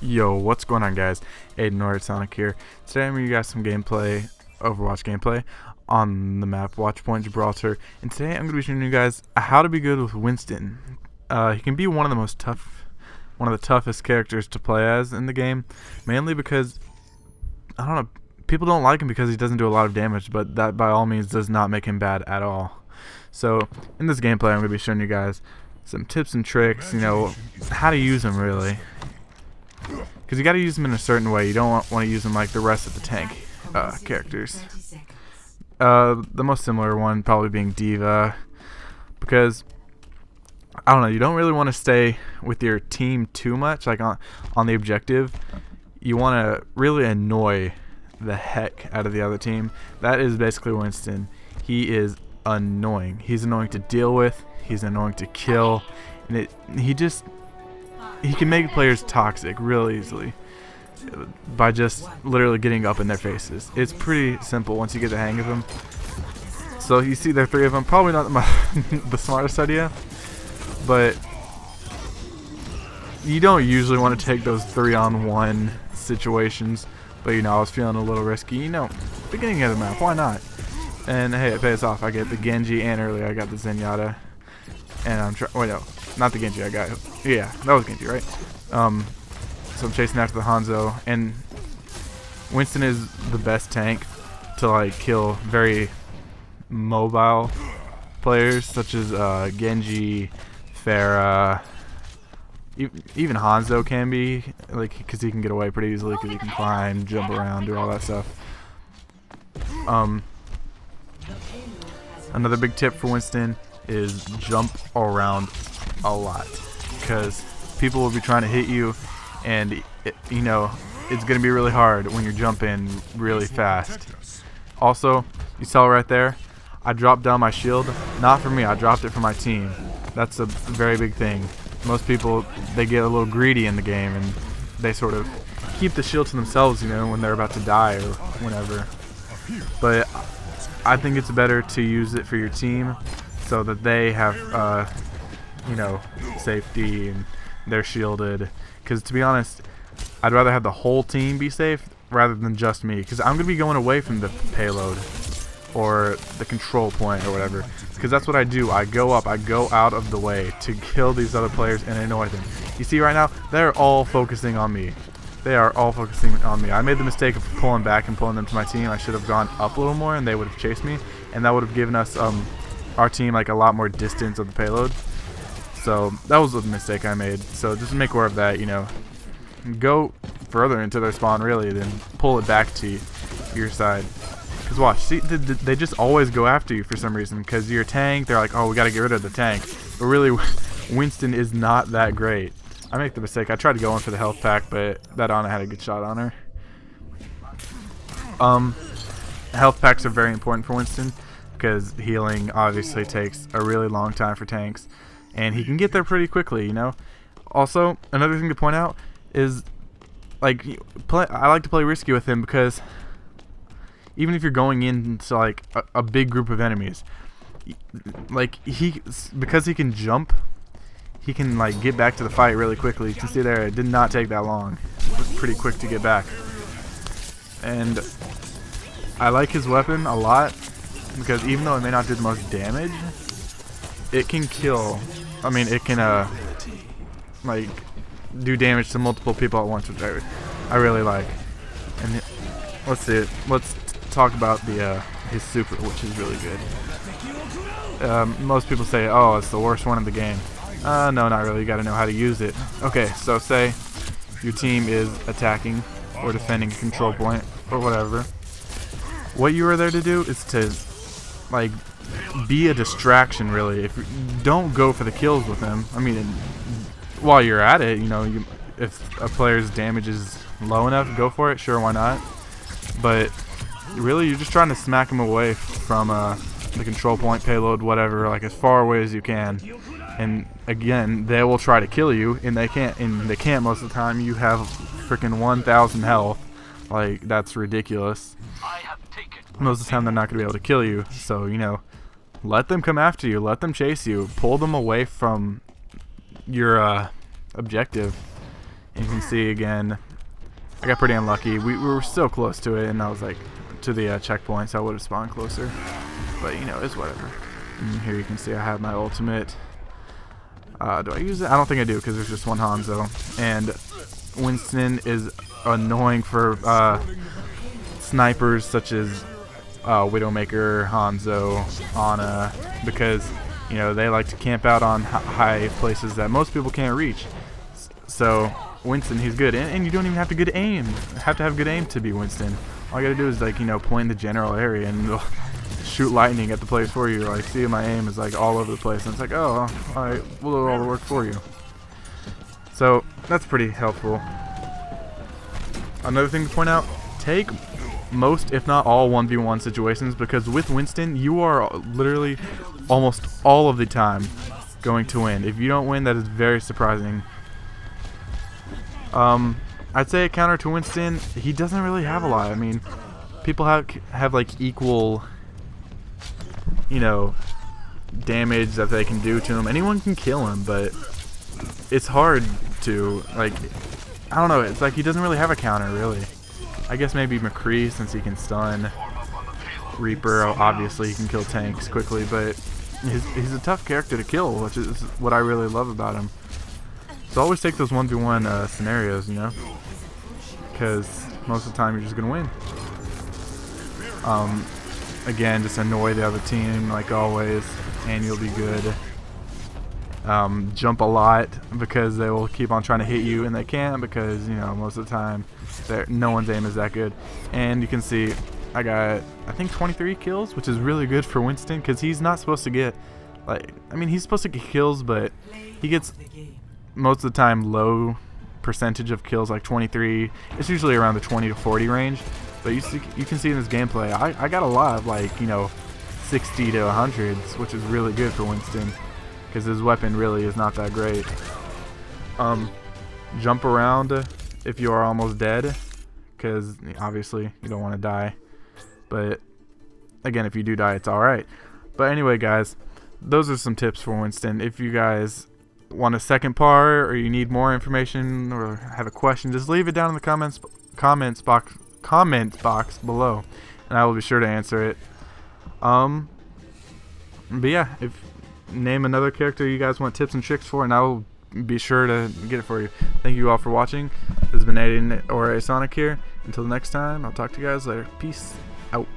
Yo, what's going on, guys? Aiden or Sonic here. Today I'm giving you guys some gameplay, Overwatch gameplay, on the map Watchpoint Gibraltar. And today I'm going to be showing you guys how to be good with Winston. He can be one of the toughest characters to play as in the game, mainly because I don't know, people don't like him because he doesn't do a lot of damage, but that by all means does not make him bad at all. So in this gameplay I'm going to be showing you guys some tips and tricks, how to use him really. Because you got to use them in a certain way. You don't want to use them like the rest of the tank characters. The most similar one probably being Diva, because I don't know, you don't really want to stay with your team too much, like on the objective. You want to really annoy the heck out of the other team. That is basically Winston. He is annoying. He's annoying to deal with. He's annoying to kill, and he can make players toxic real easily by just literally getting up in their faces. It's pretty simple once you get the hang of him. So you see there are three of them. Probably not the smartest idea, but you don't usually want to take those 3-on-1 situations. But I was feeling a little risky. Beginning of the map, why not? And hey, it pays off. I get the Genji, and earlier I got the Zenyatta. And I'm trying. Wait, no, not the Genji. Yeah, that was Genji, right? So I'm chasing after the Hanzo, and Winston is the best tank to kill very mobile players such as Genji, Pharah, even Hanzo can be, because he can get away pretty easily because he can climb, jump around, do all that stuff. Another big tip for Winston is jump around a lot, because people will be trying to hit you, and it's going to be really hard when you're jumping really fast. Also, you saw right there, I dropped down my shield. Not for me, I dropped it for my team. That's a very big thing. Most people, they get a little greedy in the game, and they sort of keep the shield to themselves, when they're about to die or whenever. But I think it's better to use it for your team, so that they have, safety and they're shielded. Because to be honest, I'd rather have the whole team be safe rather than just me. Because I'm going to be going away from the payload or the control point or whatever. Because that's what I do. I go out of the way to kill these other players and annoy them. You see right now, they're all focusing on me. They are all focusing on me. I made the mistake of pulling back and pulling them to my team. I should have gone up a little more and they would have chased me. And that would have given us our team a lot more distance of the payload. So that was a mistake I made. So just make aware of that, go further into their spawn really, then pull it back to your side. Because watch, see, they just always go after you for some reason, because you're a tank. They're like, oh, we got to get rid of the tank. But really, Winston is not that great. I make the mistake. I tried to go in for the health pack, but that Ana had a good shot on her. Health packs are very important for Winston, because healing obviously takes a really long time for tanks, and he can get there pretty quickly. Also, another thing to point out is I like to play risky with him, because even if you're going into a big group of enemies, because he can jump, he can get back to the fight really quickly. You can see there, it did not take that long. It was pretty quick to get back. And I like his weapon a lot, because even though it may not do the most damage, it can kill. I mean, it can do damage to multiple people at once, which I really like. And let's see it. Let's talk about his super, which is really good. Most people say, oh, it's the worst one in the game. No, not really. You got to know how to use it. Okay, so say your team is attacking or defending a control point or whatever. What you are there to do is to be a distraction, really. If you don't go for the kills with them, I mean, while you're at it, if a player's damage is low enough, go for it. Sure, why not? But really, you're just trying to smack them away from the control point, payload, whatever, as far away as you can. And again, they will try to kill you, and they can't. And they can't most of the time. You have freaking 1,000 health. That's ridiculous. Most of the time, they're not going to be able to kill you. So let them come after you. Let them chase you. Pull them away from your objective. And you can see again, I got pretty unlucky. We were so close to it, and I was like to the checkpoint, so I would have spawned closer. But you know, it's whatever. And here you can see I have my ultimate. Do I use it? I don't think I do because there's just one Hanzo, and Winston is annoying for snipers such as Widowmaker, Hanzo, Ana, because you know they like to camp out on high places that most people can't reach. So Winston, he's good, and you don't even have to have good aim to be Winston. All you gotta do is like, you know, point in the general area and they'll shoot lightning at the place for you. Like, see, my aim is like all over the place, and it's like, oh, all right, we'll do all the work for you. So that's pretty helpful. Another thing to point out: take most, if not all, 1v1 situations, because with Winston, you are literally almost all of the time going to win. If you don't win, that is very surprising. I'd say a counter to Winston, he doesn't really have a lot. I mean, people have like equal, you know, damage that they can do to him. Anyone can kill him, but it's hard to, like, I don't know, it's like he doesn't really have a counter, really. I guess maybe McCree, since he can stun. Reaper, obviously he can kill tanks quickly, but he's a tough character to kill, which is what I really love about him. So always take those 1v1 scenarios, you know, because most of the time you're just going to win. Again, just annoy the other team like always, and you'll be good. Jump a lot, because they will keep on trying to hit you, and they can't, because, you know, most of the time no one's aim is that good. And you can see I got, I think, 23 kills, which is really good for Winston, because he's not supposed to get, like, I mean, he's supposed to get kills, but he gets most of the time low percentage of kills, like 23. It's usually around the 20 to 40 range, but you can see in this gameplay I got a lot of, like, you know, 60 to 100s, which is really good for Winston, because his weapon really is not that great. Jump around if you are almost dead, because obviously you don't want to die, but again, if you do die, it's alright. But anyway, guys, those are some tips for Winston. If you guys want a second part, or you need more information, or have a question, just leave it down in the comment box below, and I will be sure to answer it. But yeah, name another character you guys want tips and tricks for, and I will be sure to get it for you. Thank you all for watching. This has been Aiden or Sonic here. Until next time, I'll talk to you guys later. Peace out.